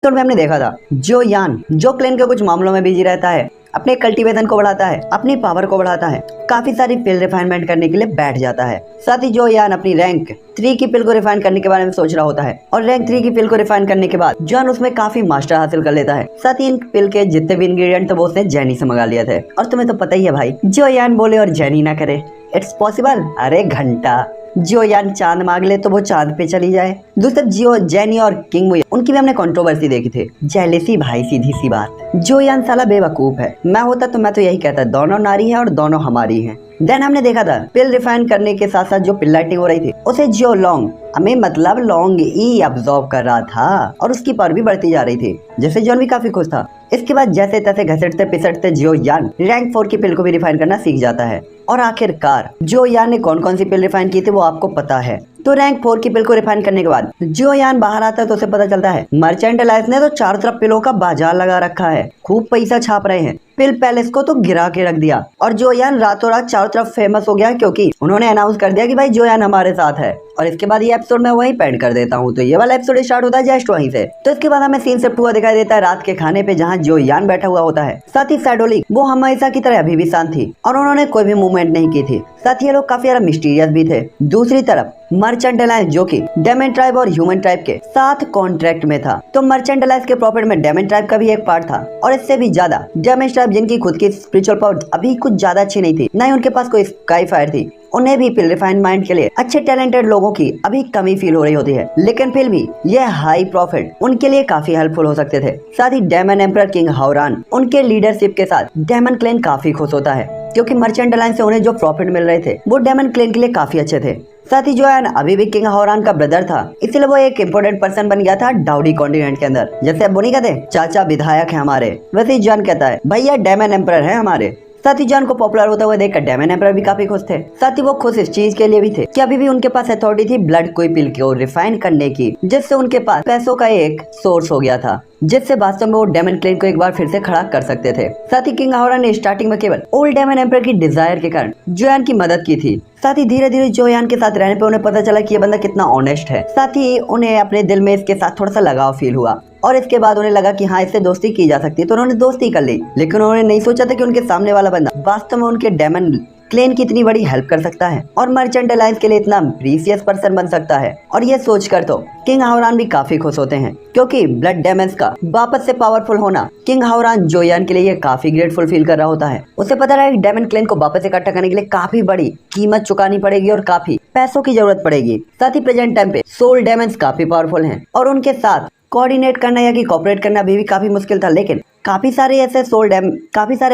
तो हमने देखा था जो यान जो क्लेन के कुछ मामलों में बिजी रहता है, अपने कल्टीवेशन को बढ़ाता है, अपनी पावर को बढ़ाता है, काफी सारी पिल रिफाइनमेंट करने के लिए बैठ जाता है। साथ ही जो यान अपनी रैंक 3 की पिल को रिफाइन करने के बारे में सोच रहा होता है और रैंक 3 की पिल को रिफाइन करने के बाद जॉन उसमें काफी मास्टर हासिल कर लेता है। साथ ही इन पिल के जितने भी इंग्रेडिएंट थे वो उसने जैनी से मंगा लिए थे। और तुम्हें तो पता ही है भाई, जो यान बोले और जैनी ना करे, इट्स पॉसिबल। अरे घंटा, जो यान चांद मांग ले तो वो चांद पे चली जाए। दूसरा जियो जैनी और किंग मुई, उनकी भी हमने कंट्रोवर्सी देखी थी। जेलेसी भाई, सीधी सी बात, जो यान साला बेवकूफ है। मैं होता तो मैं तो यही कहता, दोनों नारी है और दोनों हमारी हैं। देन हमने देखा था पिल रिफाइन करने के साथ साथ जो पिल लाइटिंग हो रही थी उसे जियो लॉन्ग हमें मतलब लॉन्ग ही अब्सॉर्ब कर रहा था और उसकी पावर भी बढ़ती जा रही थी, जिससे जॉन भी काफी खुश था। इसके बाद जैसे तैसे घसटते पिसटते जियो यान रैंक 4 की पिल को भी रिफाइन करना सीख जाता है। और आखिरकार जियो यान ने कौन कौन सी पिल रिफाइन की थी वो आपको पता है। तो रैंक 4 की पिल को रिफाइन करने के बाद जियो यान बाहर आता है तो उसे पता चलता है मर्चेंट अलायंस ने तो चारों तरफ पिलों का बाजार लगा रखा है, खूब पैसा छाप रहे हैं। पिल पैलेस को तो गिरा के रख दिया और जो यान रातों रात चारों तरफ फेमस हो गया, क्योंकि उन्होंने अनाउंस कर दिया कि भाई जो यान हमारे साथ है। और इसके बाद ये एपिसोड मैं वहीं पेंड कर देता हूँ। तो ये वाला एपिसोड स्टार्ट होता है जस्ट वहीं से। तो इसके बाद हमें सीन शिफ्ट हुआ दिखाई देता है रात के खाने पे, जहाँ जो यान बैठा हुआ होता है। साथ ही सैडोली वो हमेशा की तरह अभी भी शांत थी और उन्होंने कोई भी मूवमेंट नहीं की थी। साथ ही ये लोग काफी ज्यादा मिस्टीरियस भी थे। दूसरी तरफ मर्चेंट अलायंस जो कि डेमन ट्राइब और ह्यूमन ट्राइब के साथ कॉन्ट्रैक्ट में था। तो मर्चेंट अलायंस के प्रॉफिट में डेमन ट्राइब का भी एक पार्ट था और इससे भी ज्यादा डेमन ट्राइब, जिनकी खुद की स्पिरिचुअल पावर अभी कुछ ज्यादा अच्छी नहीं थी, न ही उनके पास कोई स्काई फायर थी, उन्हें भी पिल रिफाइंड माइंड के लिए अच्छे टैलेंटेड लोगों की अभी कमी फील हो रही होती है। लेकिन फिर भी ये हाई प्रॉफिट उनके लिए काफी हेल्पफुल हो सकते थे। साथ ही डेमन एम्परर किंग हावरान, उनके लीडरशिप के साथ डेमन क्लेन काफी खुश होता है, क्योंकि मर्चेंट अलायंस से उन्हें जो प्रॉफिट मिल रहे थे वो डेमन क्लेन के लिए काफी अच्छे थे। साथ ही जो है अभी भी किंग हावरान का ब्रदर था, इसलिए वो एक इम्पोर्टेंट पर्सन बन गया था डाउडी कॉन्टिनेंट के अंदर। जैसे अब वो नहीं कहते चाचा विधायक है हमारे, वैसे ही जॉन कहता है भैया डेमन एम्परर है हमारे। साथ ही जॉन को पॉपुलर होता हुआ देखकर डेमन एम्परर भी काफी खुश थे। साथ ही वो खुश इस चीज के लिए भी थे कि अभी भी उनके पास अथॉरिटी थी ब्लड कोई पिल को रिफाइन करने की, जिससे उनके पास पैसों का एक सोर्स हो गया था, जिससे वास्तव में वो डेमन क्लेन को एक बार फिर से खड़ा कर सकते थे। साथ ही किंग हावरान ने स्टार्टिंग में केवल ओल्ड डेमन एम्परर की डिजायर के कारण जोयान की मदद की थी। साथ ही धीरे धीरे जोयान के साथ रहने पे उन्हें पता चला कि ये बंदा कितना ऑनेस्ट है। साथ ही उन्हें अपने दिल में इसके साथ थोड़ा सा लगाव फील हुआ और इसके बाद उन्हें लगा कि हाँ, इससे दोस्ती की जा सकती है, तो उन्होंने दोस्ती कर ली। लेकिन उन्होंने नहीं सोचा था कि उनके सामने वाला बंदा वास्तव में उनके डेमन क्लेन की इतनी बड़ी हेल्प कर सकता है और मर्चेंट अलायंस के लिए इतना प्रीसियस पर्सन बन सकता है। और ये सोचकर तो किंग हावरान भी काफी खुश होते हैं, क्योंकि ब्लड डेमन्स का वापस से पावरफुल होना किंग हावरान जोयान के लिए ये काफी ग्रेटफुल फील कर रहा होता है। उसे पता रहा है कि डेमन क्लेन को वापस इकट्ठा करने के लिए काफी बड़ी कीमत चुकानी पड़ेगी और काफी पैसों की जरूरत पड़ेगी। साथ ही प्रेजेंट टाइम पे सोल डेमन्स काफी पावरफुल हैं और उनके साथ कोऑर्डिनेट करना या कि कोऑपरेट करना अभी भी काफी मुश्किल था। लेकिन काफी सारे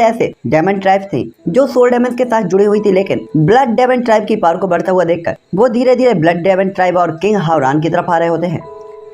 ऐसे डेमन ट्राइब थे जो सोल डेमन के साथ जुड़ी हुई थी। लेकिन ब्लड डेमन ट्राइब की पावर को बढ़ता हुआ देखकर वो धीरे धीरे ब्लड डेमन ट्राइब और किंग हावरान की तरफ आ रहे होते हैं।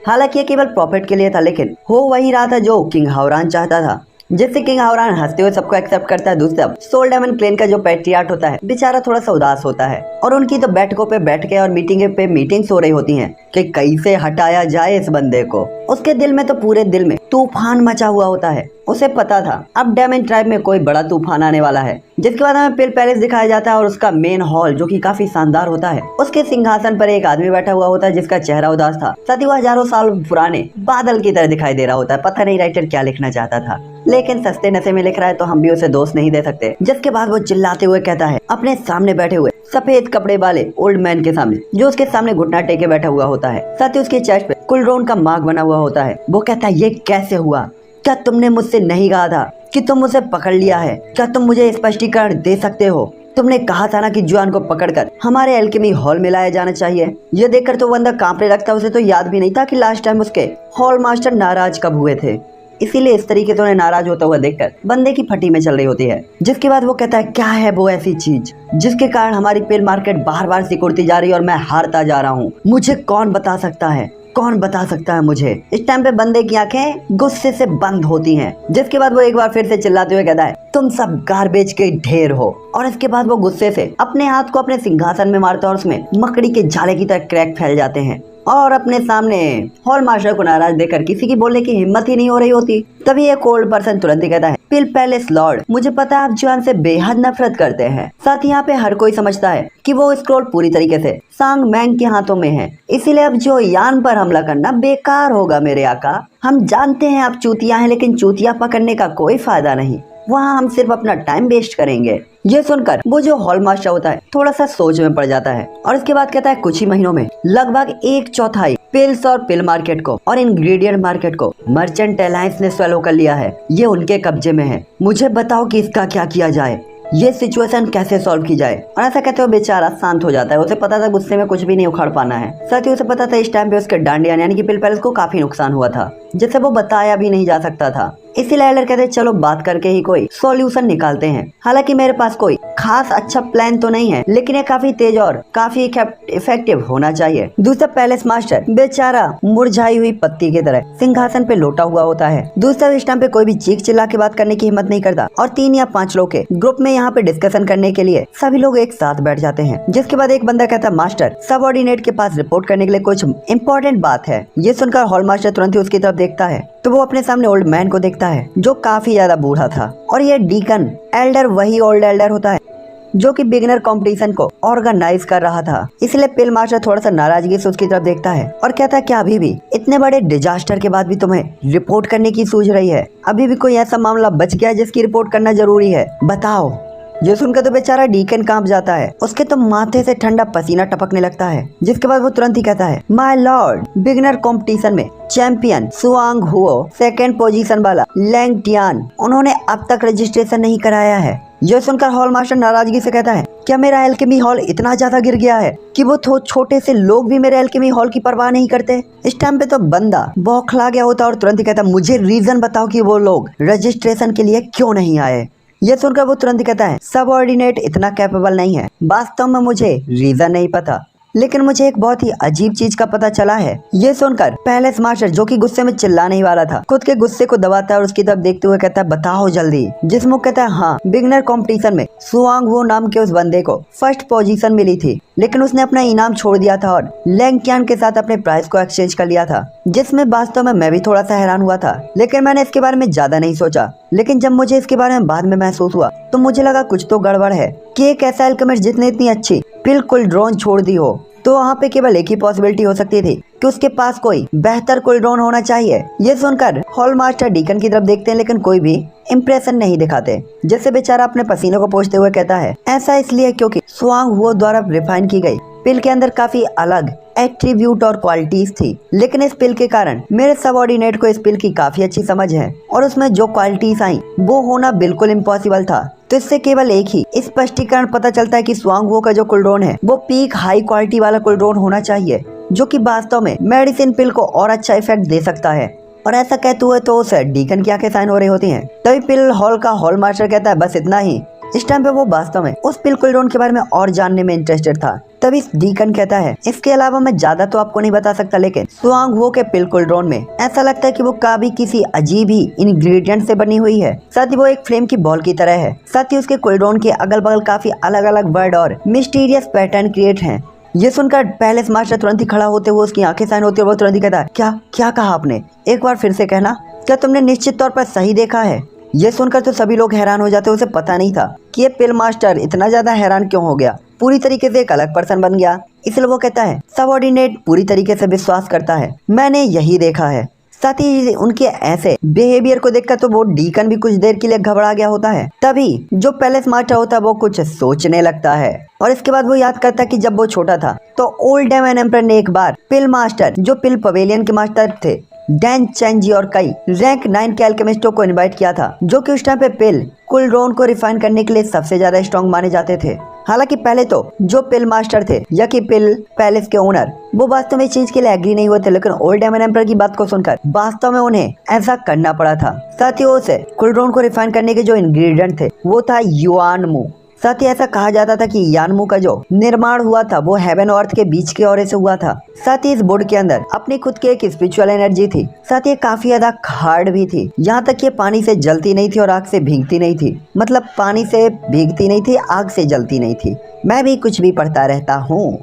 हालांकि ये केवल प्रॉफिट के लिए था, लेकिन हो वही रहा था जो किंग हावरान चाहता था, जिससे किंग हावरान हंसते हुए सबको एक्सेप्ट करता है। दूसरी तरफ सोल डेमन क्लेन का जो पैट्रियार्ट होता है बेचारा थोड़ा सा उदास होता है और उनकी तो बैठकों पे बैठ के और मीटिंग्स हो रही होती हैं कि कैसे हटाया जाए इस बंदे को। उसके दिल में तो पूरे दिल में तूफान मचा हुआ होता है। उसे पता था अब डेमन ट्राइब में कोई बड़ा तूफान आने वाला है। जिसके बाद हमें पिल पैलेस दिखाया जाता है और उसका मेन हॉल जो कि काफी शानदार होता है, उसके सिंहासन पर एक आदमी बैठा हुआ होता है जिसका चेहरा उदास था। साथ ही वो हजारों साल पुराने बादल की तरह दिखाई दे रहा होता है। पता नहीं राइटर क्या लिखना चाहता था, लेकिन सस्ते नशे में लिख रहा है तो हम भी उसे दोष नहीं दे सकते। जिसके बाद वो चिल्लाते हुए कहता है अपने सामने बैठे हुए सफेद कपड़े वाले ओल्ड मैन के सामने, जो उसके सामने घुटना टेके बैठा हुआ होता है। साथ ही उसके चेस्ट पे कुलरोन का मार्क बना हुआ होता है। वो कहता है ये कैसे हुआ? क्या तुमने मुझसे नहीं कहा था कि तुम उसे पकड़ लिया है? क्या तुम मुझे स्पष्टीकरण दे सकते हो? तुमने कहा था ना कि जुआन को पकड़कर हमारे एल्केमी हॉल में लाया जाना चाहिए। ये देखकर तो बंदा कांपने लगता। उसे तो याद भी नहीं था कि लास्ट टाइम उसके हॉल मास्टर नाराज कब हुए थे, इसीलिए इस तरीके से उन्हें नाराज होता हुआ देखकर बंदे की फटी में चल रही होती है। जिसके बाद वो कहता है क्या है वो ऐसी चीज जिसके कारण हमारी पिल मार्केट बार बार सिकुड़ती जा रही है और मैं हारता जा रहा हूँ? मुझे कौन बता सकता है? कौन बता सकता है मुझे? इस टाइम पे बंदे की आंखें गुस्से से बंद होती हैं। जिसके बाद वो एक बार फिर से चिल्लाते हुए कहता है तुम सब गार्बेज के ढेर हो। और इसके बाद वो गुस्से से अपने हाथ को अपने सिंहासन में मारता है और उसमें मकड़ी के जाले की तरह क्रैक फैल जाते हैं। और अपने सामने हॉल मास्टर को नाराज देखकर किसी की बोलने की हिम्मत ही नहीं हो रही होती। तभी एक ओल्ड पर्सन तुरंत ही कहता है, पिल पैलेस लॉर्ड, मुझे पता है आप जुआन से बेहद नफरत करते हैं। साथ ही यहाँ पे हर कोई समझता है कि वो स्क्रॉल पूरी तरीके से सांग मैंग के हाथों में है, इसीलिए अब जो यान पर हमला करना बेकार होगा मेरे आका। हम जानते हैं आप चूतिया हैं, लेकिन चूतिया पकड़ने का कोई फायदा नहीं, वहाँ हम सिर्फ अपना टाइम वेस्ट करेंगे। ये सुनकर वो जो हॉल मास्टर होता है थोड़ा सा सोच में पड़ जाता है और इसके बाद कहता है, कुछ ही महीनों में लगभग 1/4 पिल्स और पिल मार्केट को और इंग्रेडिएंट मार्केट को मर्चेंट अलायंस ने स्वेलो कर लिया है। ये उनके कब्जे में है। मुझे बताओ कि इसका क्या किया जाए, ये सिचुएशन कैसे सॉल्व की जाए। और ऐसा कहते हुए बेचारा शांत हो जाता है। उसे पता था गुस्से में कुछ भी नहीं उखाड़ पाना है। साथ ही उसे पता था इस टाइम पे उसके डांडिया यानी कि पिल पैलेस को काफी नुकसान हुआ था, जिससे वो बताया भी नहीं जा सकता था। इसीलिए एल्डर कहते हैं, चलो बात करके ही कोई सॉल्यूशन निकालते हैं। हालांकि मेरे पास कोई खास अच्छा प्लान तो नहीं है, लेकिन ये काफी तेज और काफी इफेक्टिव होना चाहिए। दूसरा पैलेस मास्टर बेचारा मुरझाई हुई पत्ती की तरह सिंहासन पे लोटा हुआ होता है। दूसरा इस टाइम पे कोई भी चीख चिल्ला के बात करने की हिम्मत नहीं करता और 3 या 5 लोग के ग्रुप में यहाँ पे डिस्कशन करने के लिए सभी लोग एक साथ बैठ जाते हैं। जिसके बाद एक बंदा कहता है, मास्टर सबऑर्डिनेट के पास रिपोर्ट करने के लिए कुछ इम्पोर्टेंट बात है। ये सुनकर हॉल मास्टर तुरंत ही उसकी तरफ देखता है तो वो अपने सामने ओल्ड मैन को देखता है जो काफी ज्यादा बूढ़ा था। और ये डीकन एल्डर वही ओल्ड एल्डर होता है जो कि बिगिनर कंपटीशन को ऑर्गेनाइज कर रहा था। इसलिए पिल मास्टर थोड़ा सा नाराजगी से उसकी तरफ देखता है और कहता है, क्या अभी भी इतने बड़े डिजास्टर के बाद भी तुम्हें रिपोर्ट करने की सूझ रही है? अभी भी कोई ऐसा मामला बच गया जिसकी रिपोर्ट करना जरूरी है? बताओ। ये सुनकर तो बेचारा डीकन कांप जाता है। उसके तो माथे से ठंडा पसीना टपकने लगता है। जिसके बाद वो तुरंत ही कहता है, माय लॉर्ड, बिगिनर कंपटीशन में चैंपियन सुआंग हुओ, सेकंड पोजीशन वाला लैंग टियान, उन्होंने अब तक रजिस्ट्रेशन नहीं कराया है। यह सुनकर हॉल मास्टर नाराजगी से कहता है, क्या मेरा एल्केमी हॉल इतना ज्यादा गिर गया है कि वो छोटे से लोग भी मेरे एल्केमी हॉल की परवाह नहीं करते? इस टाइम पे तो बंदा बौखला गया होता और तुरंत ही कहता, मुझे रीजन बताओ कि वो लोग रजिस्ट्रेशन के लिए क्यों नहीं आए। ये सुनकर वो तुरंत ही कहता है, सबऑर्डिनेट इतना कैपेबल नहीं है। वास्तव में मुझे रीजन नहीं पता, लेकिन मुझे एक बहुत ही अजीब चीज का पता चला है। ये सुनकर पैलेस मास्टर जो कि गुस्से में चिल्लाने ही वाला था, खुद के गुस्से को दबाता है और उसकी तरफ देखते हुए कहता है, बताओ जल्दी। जिसमुख कहता है, हाँ, बिगिनर कंपटीशन में सुआंग वो नाम के उस बंदे को फर्स्ट पोजीशन मिली थी, लेकिन उसने अपना इनाम छोड़ दिया था और लैंगटियान के साथ अपने प्राइस को एक्सचेंज कर लिया था। जिसमें वास्तव में मैं भी थोड़ा सा हैरान हुआ था, लेकिन मैंने इसके बारे में ज्यादा नहीं सोचा। लेकिन जब मुझे इसके बारे में बाद में महसूस हुआ तो मुझे लगा कुछ तो गड़बड़ है कि एक ऐसा एल्केमिस्ट जिसने इतनी अच्छी बिल्कुल ड्रोन छोड़ दी हो, तो वहाँ पे केवल एक ही पॉसिबिलिटी हो सकती थी कि उसके पास कोई बेहतर कुलड्रोन होना चाहिए। ये सुनकर हॉल मास्टर डीकन की तरफ देखते हैं, लेकिन कोई भी इम्प्रेशन नहीं दिखाते। जैसे बेचारा अपने पसीने को पोंछते हुए कहता है, ऐसा इसलिए क्योंकि स्वांग हुओ द्वारा रिफाइन की गई पिल के अंदर काफी अलग एट्रीब्यूट और क्वालिटीज थी, लेकिन इस पिल के कारण मेरे सबऑर्डिनेट को इस पिल की काफी अच्छी समझ है और उसमें जो क्वालिटीज आई वो होना बिल्कुल इम्पॉसिबल था। तो इससे केवल एक ही स्पष्टीकरण पता चलता है कि स्वांग वो का जो कुलड्रोन है वो पीक हाई क्वालिटी वाला कुलड्रोन होना चाहिए, जो कि वास्तव में मेडिसिन पिल को और अच्छा इफेक्ट दे सकता है। और ऐसा कहते हुए तो उस डीकन की आंखें साइन हो रही होती हैं। तभी पिल हॉल का हॉल मास्टर कहता है, बस इतना ही। इस टाइम पे वो वास्तव में उस पिल कुलड्रोन के बारे में और जानने में इंटरेस्टेड था। तभी डीकन कहता है, इसके अलावा मैं ज्यादा तो आपको नहीं बता सकता, लेकिन स्वांग वो के पिल कुलड्रोन में ऐसा लगता है कि वो काफी किसी अजीब ही इंग्रेडिएंट से बनी हुई है। साथ ही वो एक फ्लेम की बॉल की तरह है। साथ ही उसके कुलड्रोन के अगल बगल काफी अलग अलग वर्ड और मिस्टीरियस पैटर्न क्रिएट हैं। ये सुनकर पैलेस मास्टर तुरंत ही खड़ा होते हुए उसकी आंखें साइन होती है। वो तुरंत ही कहता है, क्या कहा आपने? एक बार फिर से कहना। क्या तुमने निश्चित तौर पर सही देखा है? ये सुनकर तो सभी लोग हैरान हो जाते। उसे पता नहीं था कि ये पिल मास्टर इतना ज्यादा हैरान क्यों हो गया, पूरी तरीके से एक अलग पर्सन बन गया। इसलिए वो कहता है, सबऑर्डिनेट पूरी तरीके से विश्वास करता है, मैंने यही देखा है। साथ ही उनके ऐसे बिहेवियर को देखकर तो वो डीकन भी कुछ देर के लिए घबरा गया होता है। तभी जो पैलेस मास्टर होता है वो कुछ सोचने लगता है और इसके बाद वो याद करता है कि जब वो छोटा था तो ओल्ड डेमन एम्परर ने एक बार पिल मास्टर जो पिल पवेलियन के मास्टर थे डैन चेंजी और कई रैंक 9 के एल्केमिस्टों को इनवाइट किया था, जो कि उस टाइम पे पिल कुलड्रोन को रिफाइन करने के लिए सबसे ज्यादा स्ट्रॉन्ग माने जाते थे। हालांकि पहले तो जो पिल मास्टर थे या कि पिल पैलेस के ओनर वो वास्तव में इस चीज के लिए एग्री नहीं हुए थे, लेकिन ओल्ड डेमन एम्परर की बात को सुनकर वास्तव में उन्हें ऐसा करना पड़ा था। साथ ही उसे कुलड्रोन को रिफाइन करने के जो इंग्रेडिएंट थे वो था युआनमू। साथ ही ऐसा कहा जाता था कि यानमू का जो निर्माण हुआ था वो हेवन और अर्थ के बीच के ओर से हुआ था। साथ ही इस बोर्ड के अंदर अपनी खुद की एक स्पिरिचुअल एनर्जी थी। साथ ही काफी ज्यादा हार्ड भी थी, यहाँ तक कि पानी से जलती नहीं थी और आग से भीगती नहीं थी। मतलब पानी से भीगती नहीं थी, आग से जलती नहीं थी। मैं भी कुछ भी पढ़ता रहता हूँ।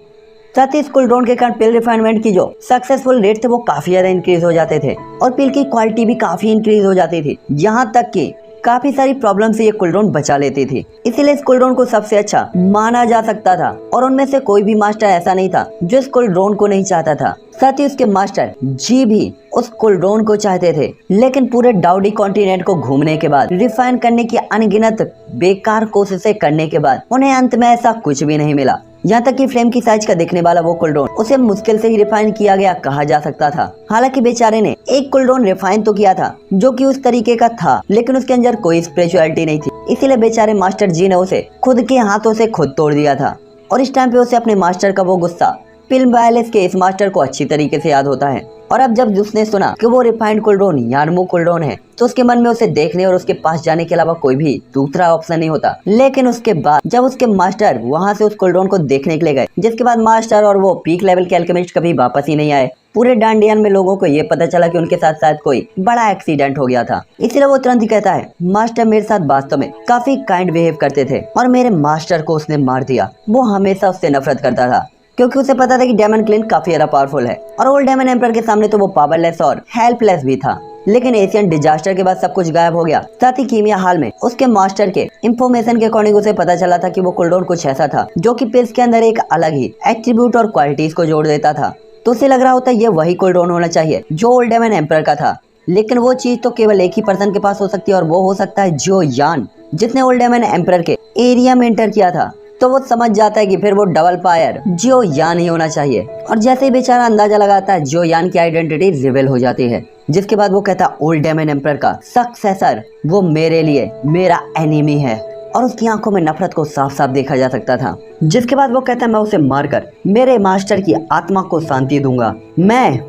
साथ ही स्कूल ड्रोन के कारण पिल रिफाइनमेंट की जो सक्सेसफुल रेट थे वो काफी ज्यादा इंक्रीज हो जाते थे और पिल की क्वालिटी भी काफी इंक्रीज हो जाती थी, यहाँ तक कि काफी सारी प्रॉब्लम से ये कुलड्रोन बचा लेती थी। इसीलिए इस कुलड्रोन को सबसे अच्छा माना जा सकता था और उनमें से कोई भी मास्टर ऐसा नहीं था जो इस कुलड्रोन को नहीं चाहता था। साथ ही उसके मास्टर जी भी उस कुलड्रोन को चाहते थे, लेकिन पूरे डाउडी कॉन्टिनेंट को घूमने के बाद, रिफाइन करने की अनगिनत बेकार कोशिशें करने के बाद उन्हें अंत में ऐसा कुछ भी नहीं मिला। यहाँ तक कि फ्लेम की साइज का दिखने वाला वो कुलड्रोन उसे मुश्किल से ही रिफाइन किया गया कहा जा सकता था। हालांकि बेचारे ने एक कुलड्रोन रिफाइन तो किया था जो कि उस तरीके का था, लेकिन उसके अंदर कोई स्पिरिचुअलिटी नहीं थी, इसीलिए बेचारे मास्टर जी ने उसे खुद के हाथों से खुद तोड़ दिया था। और इस टाइम पे उसे अपने मास्टर का वो गुस्सा फिल्म वायलेंस के इस मास्टर को अच्छी तरीके से याद होता है। और अब जब उसने सुना कि वो रिफाइंड कुलड्रोन यानमू कुलड्रोन है, तो उसके मन में उसे देखने और उसके पास जाने के अलावा कोई भी दूसरा ऑप्शन नहीं होता। लेकिन उसके बाद जब उसके मास्टर वहां से उस कुलड्रोन को देखने के लिए गए, जिसके बाद मास्टर और वो पीक लेवल के अल्केमिस्ट कभी वापस ही नहीं आए। पूरे डांडियन में लोगों को ये पता चला कि उनके साथ शायद कोई बड़ा एक्सीडेंट हो गया था। इसलिए वो तुरंत ही कहता है, मास्टर मेरे साथ वास्तव में काफी काइंड बिहेव करते थे और मेरे मास्टर को उसने मार दिया। वो हमेशा उससे नफरत करता था क्योंकि उसे पता था कि डेमन क्लिन काफी ज्यादा पावरफुल है और ओल्ड डेमन एम्पर के सामने तो वो पावरलेस और हेल्पलेस भी था। लेकिन एशियन डिजास्टर के बाद सब कुछ गायब हो गया। साथ ही कीमिया हाल में उसके मास्टर के इंफॉर्मेशन के अकॉर्डिंग उसे पता चला था कि वो कुलड्रोन कुछ ऐसा था जो कि पिल्स के अंदर एक अलग ही एट्रीब्यूट और क्वालिटीज को जोड़ देता था। तो उसे लग रहा होता ये वही कुलड्रोन होना चाहिए जो ओल्ड डेमन एम्पर का था। लेकिन वो चीज तो केवल एक ही पर्सन के पास हो सकती है और वो हो सकता है जो यान, जिसने ओल्ड डेमन एम्पर के एरिया में एंटर किया था। तो वो समझ जाता है कि फिर वो डबल फायर जो यान ही होना चाहिए। और जैसे ही बेचारा अंदाजा लगाता है, जो यान की आइडेंटिटी रिवील हो जाती है, जिसके बाद वो कहता है ओल्ड डेमन एम्पर का सक्सेसर वो मेरे लिए मेरा एनिमी है। और उसकी आंखों में नफरत को साफ साफ देखा जा सकता था। जिसके बाद वो कहता है मैं उसे मारकर मेरे मास्टर की आत्मा को शांति दूंगा। मैं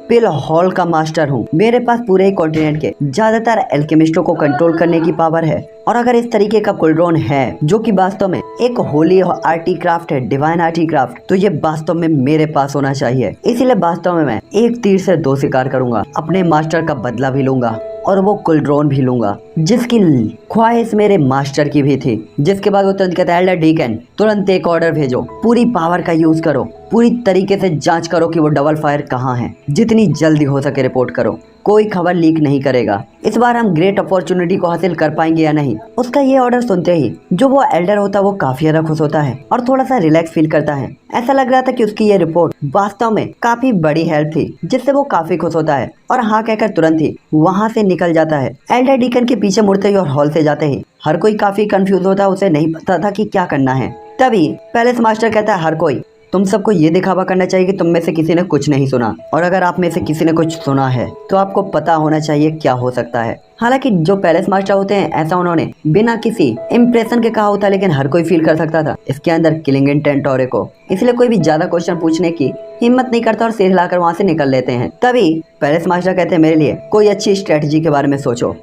पिल हॉल का मास्टर हूँ। मेरे पास पूरे कॉन्टिनेंट के ज्यादातर एल्केमिस्टों को कंट्रोल करने की पावर है। और अगर इस तरीके का कुलड्रोन है जो कि वास्तव में एक होली आर्टिक्राफ्ट है, डिवाइन आर्टिक्राफ्ट, तो ये वास्तव में मेरे पास होना चाहिए। इसीलिए वास्तव में मैं एक तीर से दो शिकार करूंगा, अपने मास्टर का बदला भी लूंगा और वो कुलड्रोन भी लूंगा जिसकी ख्वाहिश मेरे मास्टर की भी थी। जिसके बाद वो तुरंत कहता है एल्डर डीकन तुरंत एक ऑर्डर भेजो, पूरी पावर का यूज करो, पूरी तरीके से जांच करो कि वो डबल फायर कहाँ है, जितनी जल्दी हो सके रिपोर्ट करो, कोई खबर लीक नहीं करेगा। इस बार हम ग्रेट अपॉर्चुनिटी को हासिल कर पाएंगे या नहीं। उसका ये ऑर्डर सुनते ही जो वो एल्डर होता है वो काफी ज्यादा खुश होता है और थोड़ा सा रिलैक्स फील करता है। ऐसा लग रहा था कि उसकी ये रिपोर्ट वास्तव में काफी बड़ी हेल्प थी, जिससे वो काफी खुश होता है और हाँ कहकर तुरंत ही वहाँ से निकल जाता है। एल्डर डीकन के पीछे मुड़ते ही और हॉल से जाते ही हर कोई काफी कंफ्यूज होता है, उसे नहीं पता था कि क्या करना है। तभी पैलेस मास्टर कहता है हर कोई तुम सबको ये दिखावा करना चाहिए कि तुम में से किसी ने कुछ नहीं सुना, और अगर आप में से किसी ने कुछ सुना है तो आपको पता होना चाहिए क्या हो सकता है। हालांकि जो पैलेस मास्टर होते हैं ऐसा उन्होंने बिना किसी इम्प्रेशन के कहा होता, लेकिन हर कोई फील कर सकता था इसके अंदर किलिंग इंटेंट और को, इसलिए कोई भी ज्यादा क्वेश्चन पूछने की हिम्मत नहीं करता और सिर हिलाकर वहाँ से निकल लेते हैं। तभी पैलेस मास्टर कहते हैं मेरे लिए कोई अच्छी स्ट्रेटजी के बारे में सोचो,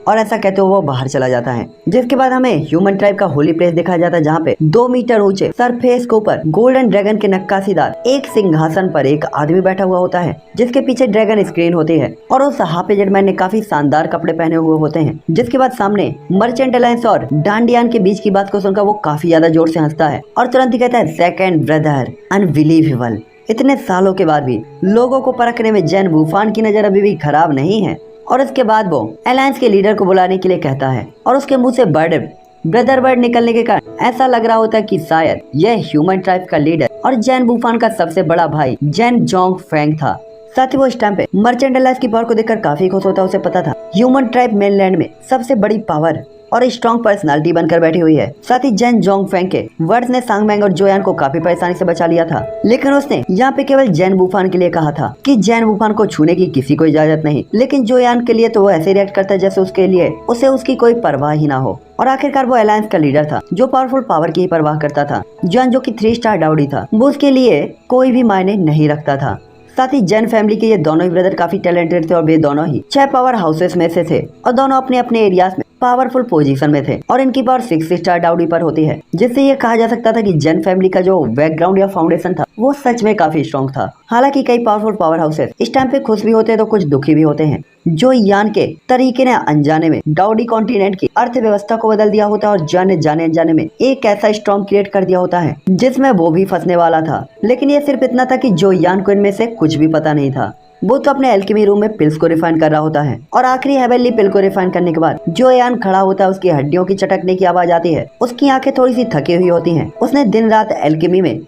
और ऐसा कहते हुए वो बाहर चला जाता है। जिसके बाद हमें ह्यूमन ट्राइब का होली प्लेस दिखाया जाता है, जहाँ पे 2 मीटर ऊंचे सरफेस के ऊपर गोल्डन ड्रैगन के नक्काशीदार एक सिंहासन पर एक आदमी बैठा हुआ होता है, जिसके पीछे ड्रैगन स्क्रीन होती है और उस हाफ एजेड मैन ने काफी शानदार कपड़े पहने हुए होते हैं। जिसके बाद सामने मर्चेंट अलायंस और डांडियान के बीच की बात को सुनकर वो काफी ज्यादा जोर से हंसता है और तुरंत ही कहता है सेकंड ब्रदर अनबिलीवेबल। इतने सालों के बाद भी लोगों को परखने में जैन वूफान की नजर अभी भी खराब नहीं है। और उसके बाद वो अलायंस के लीडर को बुलाने के लिए कहता है और उसके मुंह से ब्रदर वर्ड निकलने के कारण ऐसा लग रहा होता है कि शायद यह ह्यूमन ट्राइब का लीडर और जैन वूफान का सबसे बड़ा भाई जैन जोंग फैंग था। साथ ही वो इस टाइम पे मर्चेंट अलायंस की पावर को देखकर काफी खुश होता है। उसे पता था ह्यूमन ट्राइब मेनलैंड में सबसे बड़ी पावर और स्ट्रॉन्ग पर्सनालिटी बनकर बैठी हुई है। साथ ही जैन जोंग फैंग के वर्ड्स ने सांगमैंग और जोयान को काफी परेशानी से बचा लिया था, लेकिन उसने यहाँ पे केवल जैन वूफान के लिए कहा था कि जैन वूफान को छूने की किसी को इजाजत नहीं। लेकिन जोयान के लिए तो वो ऐसे रिएक्ट करता है जैसे उसके लिए उसे उसकी कोई परवाह ही ना हो। और आखिरकार वो अलायंस का लीडर था जो पावरफुल पावर की ही परवाह करता था। जॉन जो कि 3 स्टार डाउडी था, वो उसके लिए कोई भी मायने नहीं रखता था। साथ ही जैन फैमिली के ये दोनों ही ब्रदर काफी टैलेंटेड थे और वे दोनों ही 6 पावर हाउसेस में से थे और दोनों अपने अपने एरियाज में पावरफुल पोजीशन में थे और इनकी पावर 6 स्टार डाउडी पर होती है, जिससे ये कहा जा सकता था कि जेन फैमिली का जो बैकग्राउंड या फाउंडेशन था वो सच में काफी स्ट्रॉन्ग था। हालांकि कई पावरफुल पावर हाउसेस इस टाइम पे खुश भी होते हैं तो कुछ दुखी भी होते हैं। जो यान के तरीके ने अनजाने में डाउडी कॉन्टिनेंट की अर्थव्यवस्था को बदल दिया होता है और जाने अनजाने में एक ऐसा स्टॉर्म क्रिएट कर दिया होता है जिसमें वो भी फंसने वाला था। लेकिन ये सिर्फ इतना था कि जो यान को इनमें से कुछ भी पता नहीं था। वो तो अपने एल्केमी रूम में पिल्स को रिफाइन कर रहा होता है और आखिरी हेवनली पिल को रिफाइन करने के बाद जो यान खड़ा होता है उसकी हड्डियों की चटकने की आवाज आती है। उसकी आंखें थोड़ी सी थकी हुई होती हैं। उसने दिन रात एल्केमी में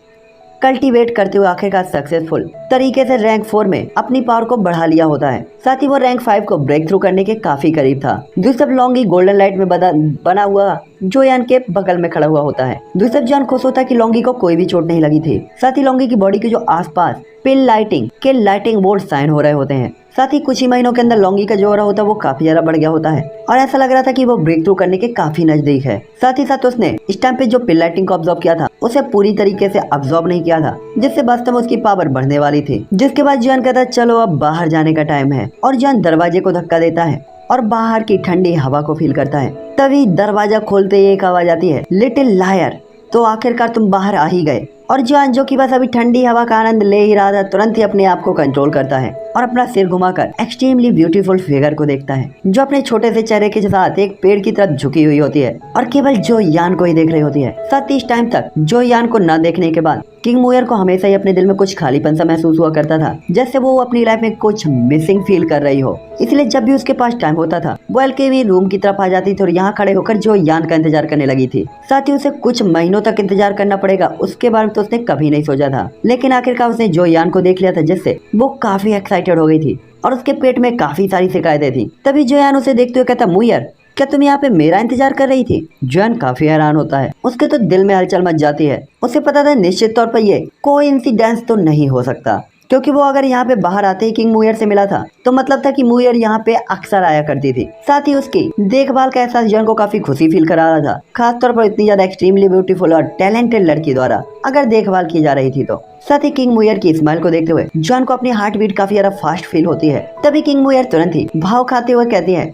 कल्टीवेट करते हुए आखिरकार सक्सेसफुल तरीके से रैंक 4 में अपनी पावर को बढ़ा लिया होता है। साथ ही वो रैंक 5 को ब्रेक थ्रू करने के काफी करीब था। दूसरा लॉन्गी गोल्डन लाइट में बना हुआ जो यान के बगल में खड़ा हुआ होता है। दूसरा जान खुश होता है कि लॉन्गी को कोई भी चोट नहीं लगी थी। साथ ही लॉन्गी की बॉडी के जो आसपास पिल लाइटिंग के लाइटिंग बोर्ड साइन हो रहे होते हैं। साथ ही कुछ ही महीनों के अंदर लॉन्गी का जो हो रहा होता है वो काफी ज्यादा बढ़ गया होता है और ऐसा लग रहा था कि वो ब्रेक थ्रू करने के काफी नजदीक है। साथ ही साथ उसने इस टाइम पे जो पिल लाइटिंग को ऑब्जर्व किया था उसे पूरी तरीके से ऑब्जर्व नहीं किया था, जिससे वास्तव में उसकी पावर बढ़ने वाली थी। जिसके बाद जॉन कहता है चलो अब बाहर जाने का टाइम है और जॉन दरवाजे को धक्का देता है और बाहर की ठंडी हवा को फील करता है। तभी दरवाजा खोलते ही एक आवाज आती है, लिटिल लायर, तो आखिरकार तुम बाहर आ ही गए। और जॉन जो कि बस अभी ठंडी हवा का आनंद ले ही रहा था तुरंत ही अपने आप को कंट्रोल करता है और अपना सिर घुमाकर एक्सट्रीमली ब्यूटीफुल फिगर को देखता है जो अपने छोटे से चेहरे के साथ एक पेड़ की तरफ झुकी हुई होती है और केवल जो यान को ही देख रही होती है। साथ ही इस टाइम तक जो यान को न देखने के बाद किंग मुयर को हमेशा ही अपने दिल में कुछ खालीपन सा महसूस हुआ करता था, जैसे वो अपनी लाइफ में कुछ मिसिंग फील कर रही हो। इसलिए जब भी उसके पास टाइम होता था वो एल्केमी रूम की तरफ आ जाती थी और यहाँ खड़े होकर जो यान का इंतजार करने लगी थी। साथ ही उसे कुछ महीनों तक इंतजार करना पड़ेगा उसके बारे में तो उसने कभी नहीं सोचा था। लेकिन आखिरकार उसने जो यान को देख लिया था जिससे वो काफी एक्साइटेड हो गई थी और उसके पेट में काफी सारी शिकायतें थी। तभी जो यान उसे देखते हुए कहता, मुयर क्या तुम यहाँ पे मेरा इंतजार कर रही थी? जॉन काफी हैरान होता है। उसके तो दिल में हलचल मच जाती है। उसे पता था निश्चित तौर पर ये कोइंसिडेंस तो नहीं हो सकता, क्योंकि वो अगर यहाँ पे बाहर आते ही किंग मुयर से मिला था तो मतलब था कि मुयर यहाँ पे अक्सर आया करती थी। साथ ही उसकी देखभाल का एहसास जॉन को काफी खुशी फील करा रहा था, खासतौर पर इतनी ज्यादा एक्सट्रीमली ब्यूटीफुल और टैलेंटेड लड़की द्वारा अगर देखभाल की जा रही थी तो। साथ ही किंग मुयर की स्माइल को देखते हुए जॉन को अपनी हार्ट बीट काफी ज्यादा फास्ट फील होती है। तभी किंग मुयर तुरंत ही भाव खाते हुए कहती है,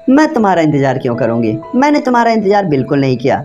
मैं तुम्हारा इंतजार क्यों करूंगी? मैंने तुम्हारा इंतजार बिल्कुल नहीं किया,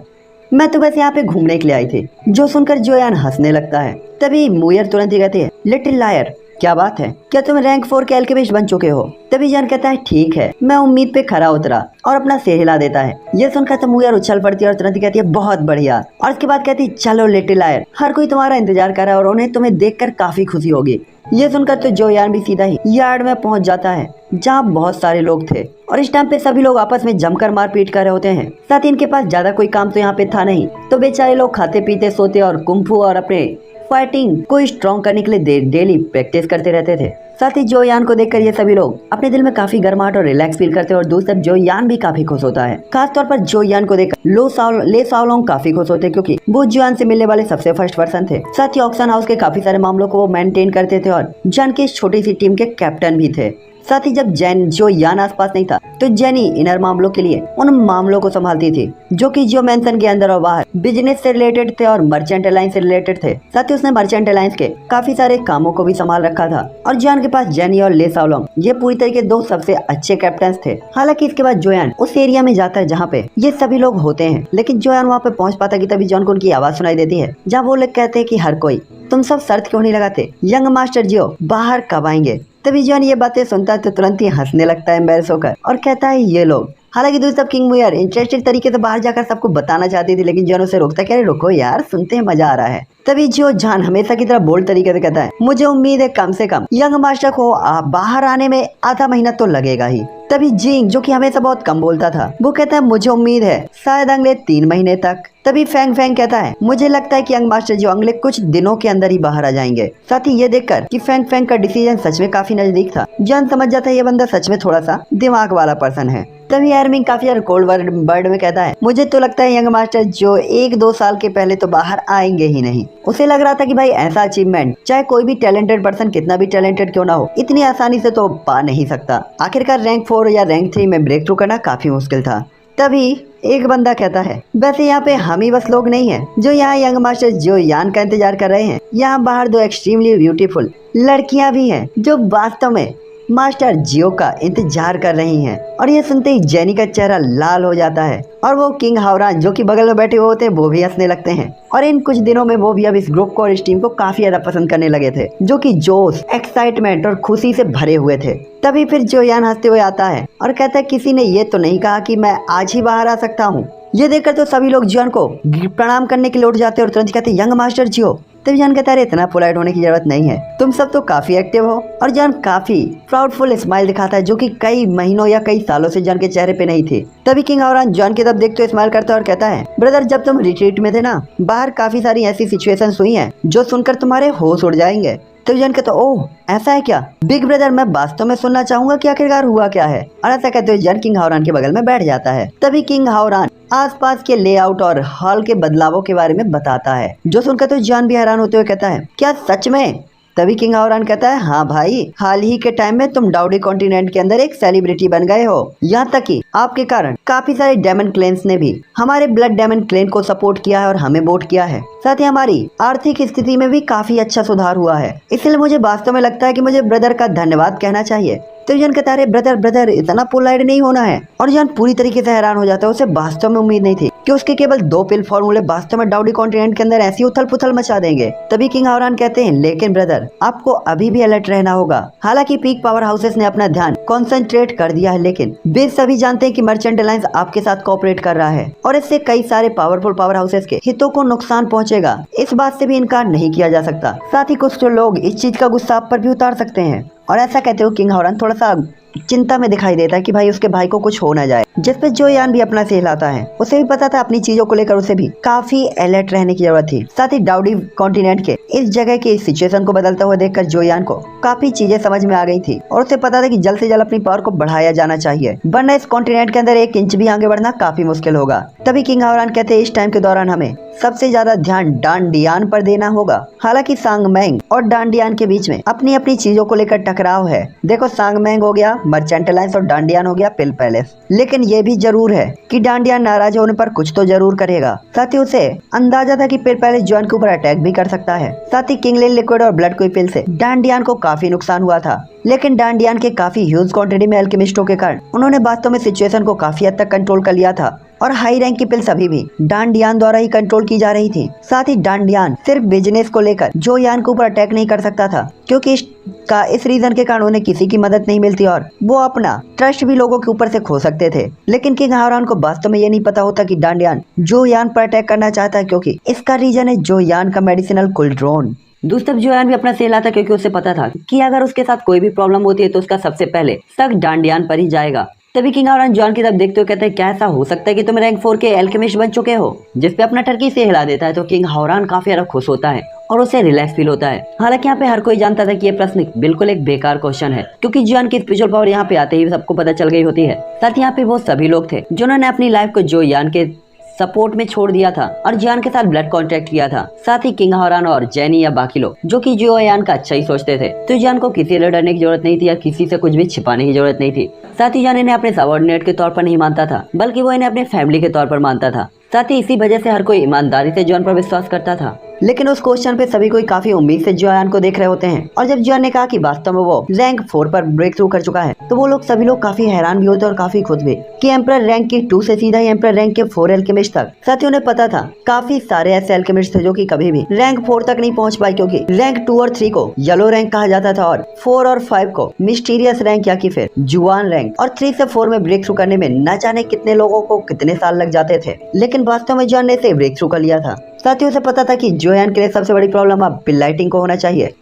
मैं तो बस यहाँ पे घूमने के लिए आई थी। जो सुनकर जोयान हंसने लगता है। तभी मुयर तुरंत ही कहती है, लिटिल लायर, क्या बात है, क्या तुम रैंक 4 के एल्केमिस्ट बन चुके हो? तभी जॉन कहता है, ठीक है, मैं उम्मीद पे खरा उतरा, और अपना सिर हिला देता है। ये सुनकर तो मुयर उछल पड़ती है और तुरंत ही कहती है, बहुत बढ़िया। और उसके बाद कहती है, चलो लिटिल लायर, हर कोई तुम्हारा इंतजार कर रहा है और उन्हें तुम्हें देखकर काफी खुशी होगी। ये सुनकर तो जोयान भी सीधा ही यार्ड में पहुंच जाता है जहाँ बहुत सारे लोग थे और इस टाइम पे सभी लोग आपस में जमकर मारपीट कर रहे होते हैं। साथ ही इनके पास ज्यादा कोई काम तो यहाँ पे था नहीं, तो बेचारे लोग खाते पीते सोते और कुंफू और अपने फाइटिंग को स्ट्रॉन्ग करने के लिए डेली प्रैक्टिस करते रहते थे। साथ ही जोयान को देखकर ये सभी लोग अपने दिल में काफी गर्माहट और रिलैक्स फील करते हैं और दूसरी तरफ जोयान भी काफी खुश होता है। खास तौर पर जोयान को देखकर ले साओलोंग काफी खुश होते हैं क्योंकि वो जोयान से मिलने वाले सबसे फर्स्ट पर्सन थे। साथ ही ऑक्शन हाउस के काफी सारे मामलों को वो मेंटेन करते थे और जॉन की इस छोटी सी टीम के कैप्टन भी थे। साथ ही जब जोयान आसपास नहीं था तो जेनी इनर मामलों के लिए उन मामलों को संभालती थी जो कि जो मेंशन के अंदर और बाहर बिजनेस से रिलेटेड थे और मर्चेंट अलायंस से रिलेटेड थे। साथ ही उसने मर्चेंट अलायंस के काफी सारे कामों को भी संभाल रखा था और जॉन के पास जेनी और ले साओलोंग ये पूरी तरीके दो सबसे अच्छे कैप्टन थे। हालांकि इसके बाद जोयान उस एरिया में जाता है जहाँ पे ये सभी लोग होते हैं, लेकिन जोयान वहाँ पे पहुँच पाता कि तभी जॉन को उनकी आवाज सुनाई देती है जहाँ वो लोग कहते हैं कि हर कोई, तुम सब शर्त क्यों नहीं लगाते, यंग मास्टर जियो बाहर कब आएंगे? तभी जॉन ये बातें सुनता है तो तुरंत ही हंसने लगता है एम्बैरेस होकर और कहता है ये लोग। हालांकि दूसरी तरफ किंग मुयर इंटरेस्टेड तरीके से बाहर जाकर सबको बताना चाहती थी, लेकिन जॉन उसे रोकता है, कह रहे रुको यार, सुनते हैं, मजा आ रहा है। तभी जो जॉन हमेशा की तरह बोल्ड तरीके से कहता है, मुझे उम्मीद है कम से कम यंग मास्टर को बाहर आने में आधा महीना तो लगेगा ही। तभी जिंग जो कि हमेशा बहुत कम बोलता था वो कहता है, मुझे उम्मीद है शायद अगले 3 महीने तक। तभी फैंग कहता है, मुझे लगता है कि यंग मास्टर जो अगले कुछ दिनों के अंदर ही बाहर आ जाएंगे। साथ ही ये देखकर कि फैंग का डिसीजन सच में काफी नजदीक था, जॉन समझ जाता है ये बंदा सच में थोड़ा सा दिमाग वाला पर्सन है। तभी एरमिंग काफी यार कोल्ड वर्ड में कहता है, मुझे तो लगता है यंग मास्टर जो 1-2 साल के पहले तो बाहर आएंगे ही नहीं। उसे लग रहा था कि भाई ऐसा अचीवमेंट चाहे कोई भी टैलेंटेड पर्सन कितना भी टैलेंटेड क्यों ना हो इतनी आसानी से तो पा नहीं सकता। आखिरकार रैंक 4 या रैंक 3 में ब्रेक थ्रू करना काफी मुश्किल था। तभी एक बंदा कहता है, वैसे यहाँ पे हम ही बस लोग नहीं हैं जो यहाँ यंग मास्टर जो यान का इंतजार कर रहे हैं, यहाँ बाहर 2 एक्सट्रीमली ब्यूटीफुल लड़कियां भी हैं जो वास्तव में मास्टर जियो का इंतजार कर रही हैं। और ये सुनते ही जेनी का चेहरा लाल हो जाता है और वो किंग हावरान जो कि बगल में बैठे हुए होते हैं वो भी हंसने लगते हैं। और इन कुछ दिनों में वो भी अब इस ग्रुप को और इस टीम को काफी ज्यादा पसंद करने लगे थे, जो कि जोश, एक्साइटमेंट और खुशी से भरे हुए थे। तभी फिर जोयान हंसते हुए आता है और कहता है किसी ने ये तो नहीं कहा कि मैं आज ही बाहर आ सकता हूँ। ये देखकर तो सभी लोग जियोन को प्रणाम करने के लिए उठ जाते हैं और तुरंत कहते हैं यंग मास्टर जियो। तभी जान कहता है इतना पोलाइट होने की जरूरत नहीं है, तुम सब तो काफी एक्टिव हो। और जान काफी प्राउडफुल स्माइल दिखाता है जो कि कई महीनों या कई सालों से जान के चेहरे पे नहीं थी। तभी किंग हावरान जॉन की तरफ देखते हुए स्माइल करता है और कहता है ब्रदर जब तुम रिट्रीट में थे ना, बाहर काफी सारी ऐसी सिचुएशंस हुई हैं जो सुनकर तुम्हारे होश उड़ जाएंगे। तो जान कहता ओह ऐसा है क्या बिग ब्रदर, मैं वास्तव में सुनना चाहूंगा कि आखिरकार हुआ क्या है। और ऐसा कहते हुए जन किंग हावरान के बगल में बैठ जाता है। तभी किंग हावरान आसपास के लेआउट और हॉल के बदलावों के बारे में बताता है, जो सुनकर तो जान भी हैरान होते हुए कहता है क्या सच में। तभी किंग हावरान कहता है हाँ भाई, हाल ही के टाइम में तुम डाउडी कॉन्टिनेंट के अंदर एक सेलिब्रिटी बन गए हो। यहाँ तक कि आपके कारण काफी सारे डेमन क्लेन्स ने भी हमारे ब्लड डेमन क्लेन को सपोर्ट किया है और हमें वोट किया है। साथ ही हमारी आर्थिक स्थिति में भी काफी अच्छा सुधार हुआ है। इसलिए मुझे वास्तव में लगता है कि मुझे ब्रदर का धन्यवाद कहना चाहिए। तो जन कहता है ब्रदर ब्रदर इतना पोलाइट नहीं होना है। और जन पूरी तरीके से हैरान हो जाता है, उसे वास्तव में उम्मीद नहीं थी कि उसके केवल 2 पिल फॉर्मूले वास्तव में डाउडी कॉन्टिनेंट के अंदर ऐसी उथल पुथल मचा देंगे। तभी किंग हावरान कहते हैं लेकिन ब्रदर आपको अभी भी अलर्ट रहना होगा। हालांकि पीक पावर हाउसेस ने अपना ध्यान कॉन्सेंट्रेट कर दिया है, लेकिन वे सभी जानते हैं कि मर्चेंट अलायंस आपके साथ कोऑपरेट कर रहा है और इससे कई सारे पावरफुल पावर हाउसेस के हितों को नुकसान पहुंचेगा। इस बात से भी इनकार नहीं किया जा सकता। साथ ही कुछ लोग इस चीज का गुस्सा आप पर भी उतार सकते हैं। और ऐसा कहते हुए किंग हावरान थोड़ा सा चिंता में दिखाई देता है कि भाई उसके भाई को कुछ हो ना जाए, जिस पे जोयान भी अपना सहलाता है। उसे भी पता था अपनी चीजों को लेकर उसे भी काफी अलर्ट रहने की जरूरत थी। साथ ही डाउडी कॉन्टिनेंट के इस जगह की सिचुएशन को बदलता हुआ देखकर जोयान को काफी चीजें समझ में आ गई थी और उसे पता था कि जल्द से जल्द अपनी पावर को बढ़ाया जाना चाहिए, वरना इस कॉन्टिनेंट के अंदर 1 इंच भी आगे बढ़ना काफी मुश्किल होगा। तभी किंग हावरान कहते हैं इस टाइम के दौरान हमें सबसे ज्यादा ध्यान डांडियान पर देना होगा। हालांकि सांगमेंग और डांडियान के बीच में अपनी अपनी चीजों को लेकर टकराव है। देखो सांगमेंग हो गया मर्चेंट अलायंस और डांडियान हो गया पिल पैलेस, लेकिन ये भी जरूर है कि डांडियान नाराज होने पर कुछ तो जरूर करेगा। साथ ही उसे अंदाजा था कि पिल पैलेस जॉन के ऊपर अटैक भी कर सकता है। साथ ही किंगलिन लिक्विड और ब्लड क्विपिल से डांडियान को काफी नुकसान हुआ था, लेकिन डांडियान के काफी ह्यूज क्वांटिटी में अल्केमिस्टों के कारण उन्होंने वास्तव में सिचुएशन को काफी हद तक कंट्रोल कर लिया था और हाई रैंक की पिल्स अभी भी डांडियान द्वारा ही कंट्रोल की जा रही थी। साथ ही डांडियान सिर्फ बिजनेस को लेकर जोयान के ऊपर अटैक नहीं कर सकता था, क्योंकि इस रीजन के कारण उन्हें किसी की मदद नहीं मिलती और वो अपना ट्रस्ट भी लोगों के ऊपर से खो सकते थे। लेकिन किंग हावरान को वास्तव में ये नहीं पता होता कि डांडियान जोयान पर अटैक करना चाहता है, क्योंकि इसका रीजन है जोयान का मेडिसिनल कुल्ड्रोन। दूसरी तरफ जोयान भी अपना सहला था, क्योंकि उसे पता था कि अगर उसके साथ कोई भी प्रॉब्लम होती है तो उसका सबसे पहले शक डांडियान पर ही जाएगा। तभी किंग हावरान जॉन की तरफ देखते हुए कहते हैं क्या ऐसा हो सकता है कि तुम रैंक 4 के एल्केमिस्ट बन चुके हो, जिस पे अपना टर्की से हिला देता है। तो किंग हावरान काफी ज्यादा खुश होता है और उसे रिलैक्स फील होता है। हालांकि यहाँ पे हर कोई जानता था कि ये प्रश्न बिल्कुल एक बेकार क्वेश्चन है, क्योंकि जॉन की स्पिरिचुअल पावर यहाँ पे आते ही सबको पता चल गई होती है। साथ ही यहाँ पे वो सभी लोग थे जिन्होंने अपनी लाइफ को जोयान के सपोर्ट में छोड़ दिया था और जियान के साथ ब्लड कॉन्ट्रैक्ट किया था। साथ ही किंग हावरान और जेनी या बाकी लोग जो कि जोयान का अच्छा ही सोचते थे, तो जियान को किसी से डरने की जरूरत नहीं थी या किसी से कुछ भी छिपाने की जरूरत नहीं थी। साथ ही जियान इन्हें अपने सबऑर्डिनेट के तौर पर नहीं मानता था, बल्कि वो इन्हें अपने फैमिली के तौर पर मानता था। साथ ही इसी वजह से हर कोई ईमानदारी से जियान पर विश्वास करता था। लेकिन उस क्वेश्चन पे सभी कोई काफी उम्मीद से जियान को देख रहे होते हैं, और जब जियान ने कहा कि वास्तव में वो रैंक 4 पर ब्रेक थ्रू कर चुका है, तो वो लोग सभी लोग काफी हैरान भी होते और काफी खुश भी कि एम्परर रैंक के 2 से सीधा ही एम्परर रैंक के 4 एल्केमिस्ट तक। साथ ही उन्हें पता था काफी सारे ऐसे एल्केमिस्ट थे जो कि कभी भी रैंक 4 तक नहीं पहुंच पाए, क्योंकि रैंक 2 और 3 को येलो रैंक कहा जाता था और 4 और 5 को मिस्टीरियस रैंक या कि फिर जुआन रैंक। और 3 से 4 में ब्रेक थ्रू करने में न जाने कितने लोगों को कितने साल लग जाते थे, लेकिन वास्तव में जियान ने इसे ब्रेक थ्रू कर लिया था। साथ ही उसे पता था कि जोयान के लिए सबसे बड़ी प्रॉब्लम अब पिल लाइटिंग को होना चाहिए,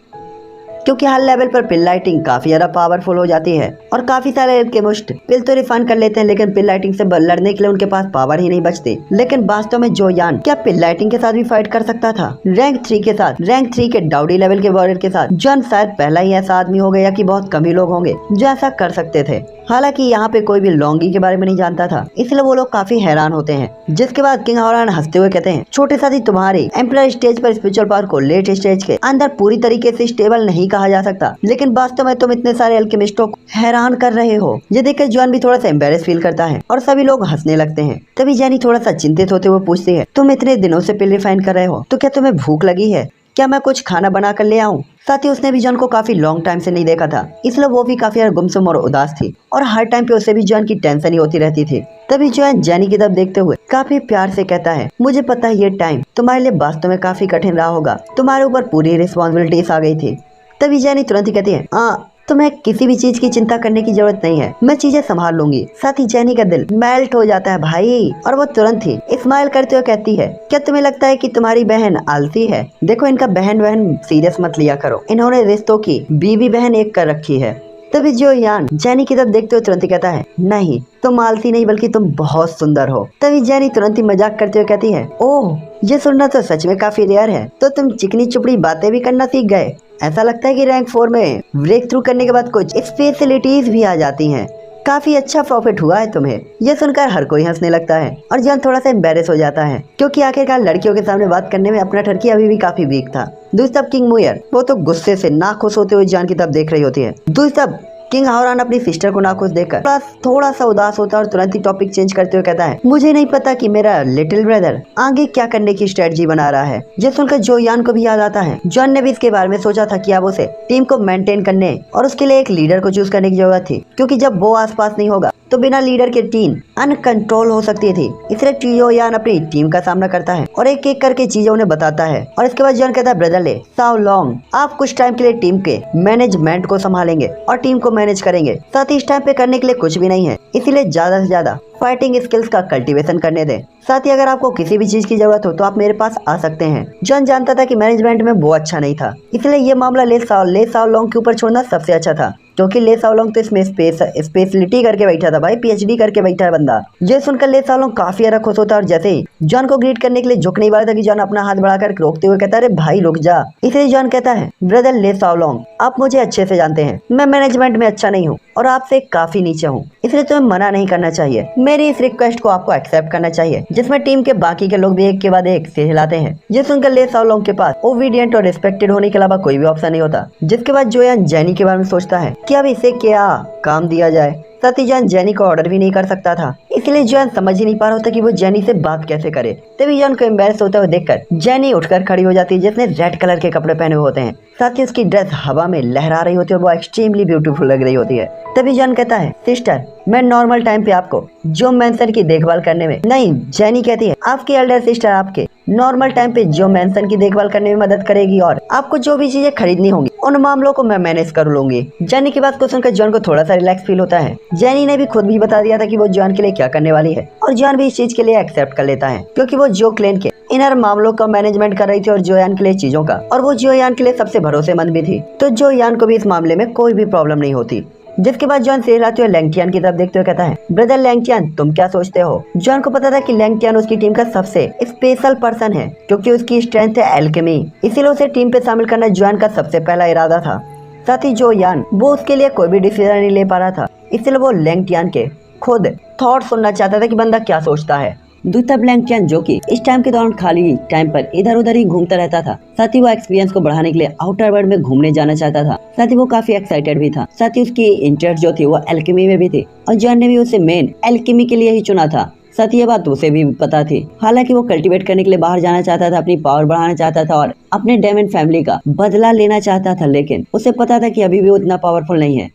क्योंकि हर लेवल पर पिल लाइटिंग काफी ज्यादा पावरफुल हो जाती है और काफी सारे एल्केमिस्ट पिल तो रिफाइन कर लेते हैं, लेकिन पिल लाइटिंग से लड़ने के लिए उनके पास पावर ही नहीं बचती। लेकिन वास्तव में जोयान क्या पिल लाइटिंग के साथ भी फाइट कर सकता था? रैंक 3 के साथ, रैंक 3 के डाउडी लेवल के वॉरियर के साथ जॉन शायद पहला ही ऐसा आदमी हो गया कि बहुत कम ही लोग होंगे जो ऐसा कर सकते थे। हालांकि यहाँ पे कोई भी लॉन्गी के बारे में नहीं जानता था, इसलिए वो लोग काफी हैरान होते हैं। जिसके बाद किंग हावरान हंसते हुए कहते हैं, छोटे साथी तुम्हारी एम्परर स्टेज पर स्पिरिचुअल पावर को लेट स्टेज के अंदर पूरी तरीके से स्टेबल नहीं कहा जा सकता, लेकिन वास्तव में तुम इतने सारे एल्केमिस्टों को हैरान कर रहे हो। ये देखकर जॉन भी थोड़ा सा एम्बेरस फील करता है और सभी लोग हंसने लगते हैं। तभी जेनी थोड़ा सा चिंतित होते हुए पूछती है, तुम इतने दिनों से पिल रिफाइन कर रहे हो, तो क्या तुम्हें भूख लगी है? क्या मैं कुछ खाना बना कर ले आऊं? साथ ही उसने भी जॉन को काफी लॉन्ग टाइम से नहीं देखा था, इसलिए वो भी काफी यार गुमसुम और उदास थी और हर टाइम पे उसे भी जॉन की टेंशन ही होती रहती थी। तभी जॉन जेनी की तरफ देखते हुए काफी प्यार से कहता है, मुझे पता है ये टाइम तुम्हारे लिए वास्तव में काफी कठिन रहा होगा, तुम्हारे ऊपर पूरी रिस्पॉन्सिबिलिटीज आ गई थी। तभी जेनी तुरंत ही कहती है, हाँ तुम्हें किसी भी चीज की चिंता करने की जरूरत नहीं है, मैं चीजें संभाल लूंगी। साथ ही जेनी का दिल मेल्ट हो जाता है भाई, और वो तुरंत ही स्माइल करते हुए कहती है, क्या तुम्हें लगता है कि तुम्हारी बहन आलसी है? देखो इनका बहन बहन सीरियस मत लिया करो, इन्होंने रिश्तों की बीवी बहन एक कर रखी है। तभी जो यान जेनी की तरफ देखते हुए तुरंत ही कहता है, नहीं तुम आलसी नहीं बल्कि तुम बहुत सुंदर हो। तभी जेनी तुरंत ही मजाक करते हुए कहती है, ओह ये सुनना तो सच में काफी रेयर है, तो तुम चिकनी चुपड़ी बातें भी करना सीख गए। ऐसा लगता है कि रैंक 4 में ब्रेक थ्रू करने के बाद कुछ स्पेशलिटीज भी आ जाती हैं। काफी अच्छा प्रॉफिट हुआ है तुम्हें। यह सुनकर हर कोई हंसने लगता है और जॉन थोड़ा सा एम्बेरस हो जाता है, क्योंकि आखिरकार लड़कियों के सामने बात करने में अपना टर्की अभी भी काफी वीक था। दूसरी तरफ किंग मुयर वो तो गुस्से से नाखुश होते हुए जॉन की तरफ देख रही होती है। दूसरी तरफ किंग हावरान अपनी सिस्टर को नाखुश देखकर थोड़ा सा उदास होता है और तुरंत ही टॉपिक चेंज करते हुए कहता है, मुझे नहीं पता कि मेरा लिटिल ब्रदर आगे क्या करने की स्ट्रेटजी बना रहा है। ये सुनकर जो यान को भी याद आता है, जॉन ने भी इसके बारे में सोचा था कि अब उसे टीम को मेंटेन करने और उसके लिए एक लीडर को चूज करने की जरूरत थी, क्योंकि जब वो आसपास नहीं होगा तो बिना लीडर के टीम अनकंट्रोल हो सकती थी। इसलिए जो यान अपनी टीम का सामना करता है और एक एक करके चीजें उन्हें बताता है। और इसके बाद जॉन कहता है, ब्रदर ले साओ लॉन्ग आप कुछ टाइम के लिए टीम के मैनेजमेंट को संभालेंगे और टीम को मैनेज करेंगे। साथ ही इस टाइम पे करने के लिए कुछ भी नहीं है, इसीलिए ज्यादा से ज्यादा फाइटिंग स्किल्स का कल्टीवेशन करने दें। साथ ही अगर आपको किसी भी चीज की जरूरत हो तो आप मेरे पास आ सकते हैं। जॉन जानता था कि मैनेजमेंट में वो अच्छा नहीं था, इसलिए ये मामला ले साओ लॉन्ग के ऊपर छोड़ना सबसे अच्छा था, क्योंकि ले साओ लॉन्ग तो इसमें स्पेशलिटी करके बैठा था भाई, पीएचडी करके बैठा है बंदा। ये सुनकर ले साओ लॉन्ग काफी ज्यादा खुश होता है और जैसे ही जॉन को ग्रीट करने के लिए झुकने ही वाला था कि जॉन अपना हाथ बढ़ाकर रोकते हुए कहता है, अरे भाई रुक जा। इसलिए जॉन कहता है, ब्रदर ले साओ लॉन्ग आप मुझे अच्छे से जानते हैं, मैं मैनेजमेंट में अच्छा नहीं हूँ और आपसे काफी नीचे हूँ, इसलिए तुम्हें मना नहीं करना चाहिए। मेरी इस रिक्वेस्ट को आपको एक्सेप्ट करना चाहिए, जिसमें टीम के बाकी के लोग भी एक के बाद एक सिर हिलाते हैं। ये सुनकर ले साओ लॉन्ग के पास ओबीडियंट और रिस्पेक्टेड होने के अलावा कोई भी ऑप्शन नहीं होता। जिसके बाद जो यान जेनी के बारे में सोचता है कि अब इसे क्या काम दिया जाए। साथ ही जॉन जेनी को ऑर्डर भी नहीं कर सकता था, इसलिए जॉन समझ ही नहीं पा रहा था कि वो जेनी से बात कैसे करे। तभी जॉन को एम्बेरस होते हुए देखकर जेनी उठकर खड़ी हो जाती है, जिसने रेड कलर के कपड़े पहने हुए होते हैं। साथ ही उसकी ड्रेस हवा में लहरा रही होती है और वो एक्सट्रीमली ब्यूटीफुल लग रही होती है। तभी जॉन कहता है, सिस्टर मैं नॉर्मल टाइम पे आपको जो मैंसन की देखभाल करने में नहीं, जेनी कहती है आपकी एल्डर सिस्टर आपके नॉर्मल टाइम पे जो मैंसन की देखभाल करने में मदद करेगी और आपको जो भी चीजें खरीदनी होंगी उन मामलों को मैं मैनेज कर लूंगी। जेनी की बात को सुनकर जॉन को थोड़ा सा रिलैक्स फील होता है। जेनी ने भी खुद भी बता दिया था कि वो जॉन के लिए क्या करने वाली है और जॉन भी इस चीज के लिए एक्सेप्ट कर लेता है, क्योंकि वो जो क्लेन के इनर मामलों का मैनेजमेंट कर रही थी और जोयान के लिए चीजों का, और वो जोयान के लिए सबसे भरोसेमंद भी थी, तो जोयान को भी इस मामले में कोई भी प्रॉब्लम नहीं होती। जिसके बाद जॉन से हिलाते हुए लैंगटियान की तरफ देखते हुए कहता है, ब्रदर लैंगटियान तुम क्या सोचते हो? जॉन को पता था कि लैंगटियान उसकी टीम का सबसे स्पेशल पर्सन है, क्योंकि उसकी स्ट्रेंथ है एल्केमी, इसीलिए उसे टीम पे शामिल करना जॉन का सबसे पहला इरादा था। साथ ही जो यान वो उसके लिए कोई भी डिसीजन नहीं ले पा रहा था, इसलिए वो लैंगटियान के खुद थॉट सुनना चाहता था कि बंदा क्या सोचता है। दूसरा लैंगटियान जो कि इस टाइम के दौरान खाली टाइम पर इधर उधर ही घूमता रहता था। साथ ही वो एक्सपीरियंस को बढ़ाने के लिए आउटर वर्ल्ड में घूमने जाना चाहता था। साथ ही वो काफी एक्साइटेड भी था। साथ ही उसकी इंटरेस्ट जो थी वो एल्केमी में भी थी और जॉन ने भी उसे मेन एल्केमी के लिए ही चुना था। साथ ही ये बात उसे भी पता थी। हालांकि वो कल्टीवेट करने के लिए बाहर जाना चाहता था, अपनी पावर बढ़ाना चाहता था और अपने डेमन फैमिली का बदला लेना चाहता था, लेकिन उसे पता था कि अभी भी वो इतना पावरफुल नहीं है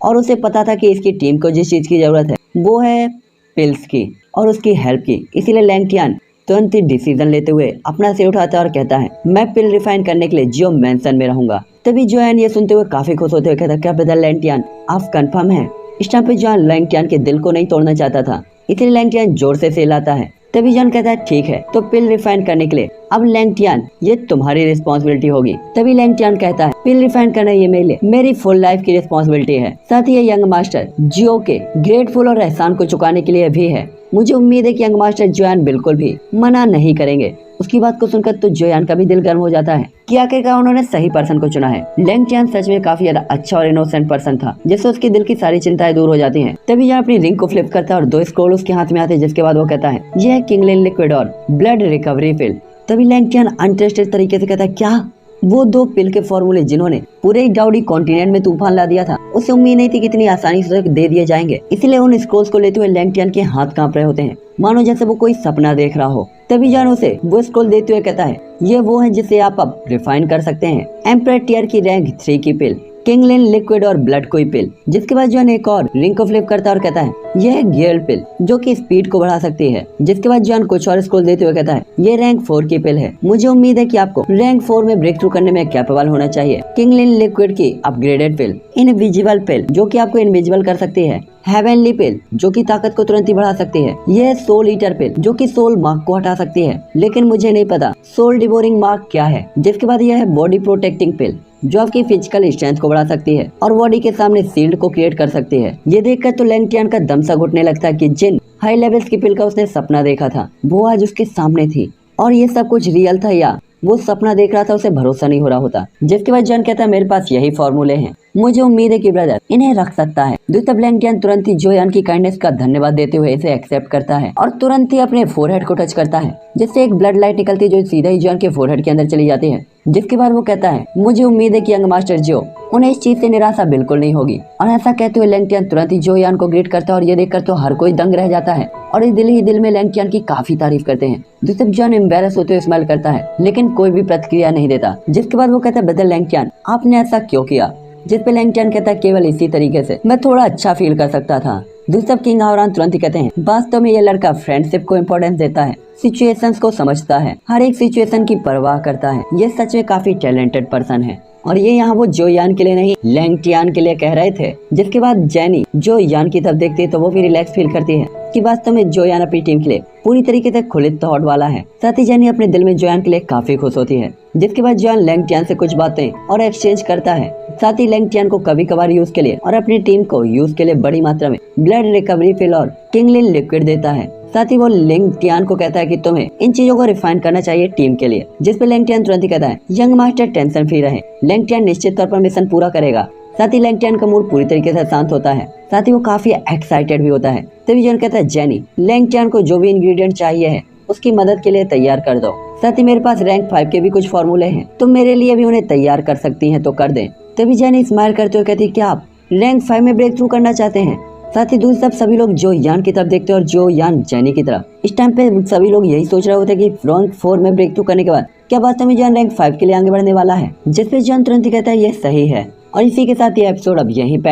और उसे पता था कि इसकी टीम को जिस चीज की जरूरत है वो है पिल्स की और उसकी हेल्प की। इसीलिए लैंगटियान तुरंत ही डिसीजन लेते हुए अपना सिर उठाता है और कहता है, मैं पिल रिफाइन करने के लिए जो मैंसन में रहूंगा। तभी जोयान ये सुनते हुए काफी खुश होते हुए कहता, क्या ब्रदर लैंगटियान आप कंफर्म हैं? इस टाइम पे जॉन लैंगटियान के दिल को नहीं तोड़ना चाहता था, इसलिए लैंगटियान जोर से सहलाता है। तभी जॉन कहता है, ठीक है तो पिल रिफाइन करने के लिए अब लैंगटियान ये तुम्हारी रिस्पॉन्सिबिलिटी होगी। तभी लैंगटियान कहता है, पिल रिफाइन करना ये मेरी फुल लाइफ की रिस्पॉन्सिबिलिटी है। साथ ही ये यंग मास्टर जियो के ग्रेटफुल और एहसान को चुकाने के लिए भी है। मुझे उम्मीद है कि यंग मास्टर जोयान बिल्कुल भी मना नहीं करेंगे। उसकी बात को सुनकर तो जोयान का भी दिल गर्म हो जाता है कि आखिरकार उन्होंने सही पर्सन को चुना है। लैंगटियान सच में काफी ज्यादा अच्छा और इनोसेंट पर्सन था, जिससे उसके दिल की सारी चिंताएं दूर हो जाती हैं। तभी जॉन अपनी रिंग को फ्लिप करता है और 2 स्क्रॉल उसके हाथ में आते हैं, जिसके बाद वो कहता है, यह है किंगलिन लिक्विड और ब्लड रिकवरी पिल। तभी लैंगटियान अनट्रस्टेड तरीके से कहता है, क्या वो 2 पिल के फॉर्मूले जिन्होंने पूरे डाउडी कॉन्टिनेंट में तूफान ला दिया था, उसे उम्मीद नहीं थी कि इतनी आसानी से दे दिए जाएंगे। इसलिए उन स्क्रोल्स को लेते हुए लैंगटियन के हाथ कांप रहे होते हैं, मानो जैसे वो कोई सपना देख रहा हो। तभी जॉन उसे वो स्क्रोल देते हुए कहता है, ये वो है जिसे आप अब रिफाइन कर सकते हैं। एम्परर टियर की रैंक 3 की पिल, किंगलिन लिक्विड और ब्लड कोई पिल। जिसके बाद जॉन एक और रिंग को फ्लिप करता है और कहता है, यह है गियल पिल जो कि स्पीड को बढ़ा सकती है। जिसके बाद जॉन कुछ और स्क्रोल देते हुए कहता है, ये रैंक 4 की पिल है। मुझे उम्मीद है कि आपको रैंक 4 में ब्रेक थ्रू करने में कैपेबल होना चाहिए। किंगलिन लिक्विड की अपग्रेडेड पिल, इनविजिबल पिल जो कि आपको इनविजिबल कर सकती है। हेवनली पिल जो कि ताकत को तुरंत ही बढ़ा सकती है। यह सोल ईटर पिल जो कि सोल मार्क को हटा सकती है, लेकिन मुझे नहीं पता सोल डिवोरिंग मार्क क्या है। जिसके बाद यह है बॉडी प्रोटेक्टिंग पिल जो आपकी फिजिकल स्ट्रेंथ को बढ़ा सकती है और बॉडी के सामने शील्ड को क्रिएट कर सकती है। ये देखकर तो लैंगटियन का दम सा घुटने लगता है कि जिन हाई लेवल्स की पिल का उसने सपना देखा था वो आज उसके सामने थी, और ये सब कुछ रियल था या वो सपना देख रहा था, उसे भरोसा नहीं हो रहा होता। जिसके बाद जॉन कहता है, मेरे पास यही फॉर्मूले हैं, मुझे उम्मीद है कि ब्रदर इन्हें रख सकता है। तब लैंगटियन तुरंत ही जोयान की काइंडनेस का धन्यवाद देते हुए इसे एक्सेप्ट करता है और तुरंत ही अपने फोरहेड को टच करता है, जिससे एक ब्लड लाइट निकलती है जो सीधा ही जॉन के फोरहेड के अंदर चली जाती है। जिसके बाद वो कहता है, मुझे उम्मीद है कि यंग मास्टर जो उन्हें इस चीज से निराशा बिल्कुल नहीं होगी। और ऐसा कहते हुए लैंगटियन तुरंत ही जोयान को ग्रीट करता है और ये देखकर तो हर कोई दंग रह जाता है और इस दिल ही दिल में लैंगटियन की काफी तारीफ करते हैं। जिससे जॉन एम्बैरस होते हुए स्माइल करता है, लेकिन कोई भी प्रतिक्रिया नहीं देता। जिसके बाद वो कहता है, ब्रदर लैंगटियन आपने ऐसा क्यों किया? जिस पे लैंगटियन कहता है, केवल इसी तरीके से मैं थोड़ा अच्छा फील कर सकता था। दूसरा किंग हावरान तुरंत ही कहते हैं, वास्तव में ये लड़का फ्रेंडशिप को इम्पोर्टेंस देता है, सिचुएशंस को समझता है, हर एक सिचुएशन की परवाह करता है। ये सच में काफी टैलेंटेड पर्सन है। और ये यहाँ वो जोयान के लिए नहीं लैंगटियन के लिए कह रहे थे। जिसके बाद जेनी जो यान की तरफ देखती है तो वो भी रिलैक्स फील करती है कि वास्तव में जोयान अपनी टीम के लिए पूरी तरीके से खुले थॉट वाला है। साथ ही जेनी अपने दिल में जोयान के लिए काफी खुश होती है। जिसके बाद जॉन लैंगटियन से कुछ बातें और एक्सचेंज करता है। साथ ही लैंगटियन को कभी कभार यूज के लिए और अपनी टीम को यूज के लिए बड़ी मात्रा में ब्लड रिकवरी पिल और किंगलिन लिक्विड देता है। साथ ही वो लैंगटियन को कहता है कि तुम्हें इन चीजों को रिफाइन करना चाहिए टीम के लिए। जिस पे लैंगटियन तुरंत ही कहता है, यंग मास्टर टेंशन फ्री रहे, लैंगटियन निश्चित तौर पर मिशन पूरा करेगा। साथ ही लैंगटियन का मूड पूरी तरीके से शांत होता है। साथ ही वो काफी एक्साइटेड भी होता है। तभी जॉन कहता है, जेनी लैंगटियन को जो भी इंग्रेडिएंट चाहिए है उसकी मदद के लिए तैयार कर दो। साथ ही मेरे पास रैंक 5 के भी कुछ फॉर्मूले हैं, तुम मेरे लिए भी उन्हें तैयार कर सकती हैं तो कर दें। तभी जेनी स्माइल करते हुए कहती है, क्या आप रैंक 5 में ब्रेक थ्रू करना चाहते हैं? साथ ही दूसरी तरफ सभी लोग जो यान की तरफ देखते हैं और जो यान जेनी की तरफ। इस टाइम पे सभी लोग यही सोच रहे होते कि रैंक 4 में ब्रेक थ्रू करने के बाद क्या वास्तव में जॉन रैंक 5 के लिए आगे बढ़ने वाला है? जिसपे जॉन तुरंत ही कहता है, ये सही है। और इसी के साथ ये एपिसोड अब यहीं पे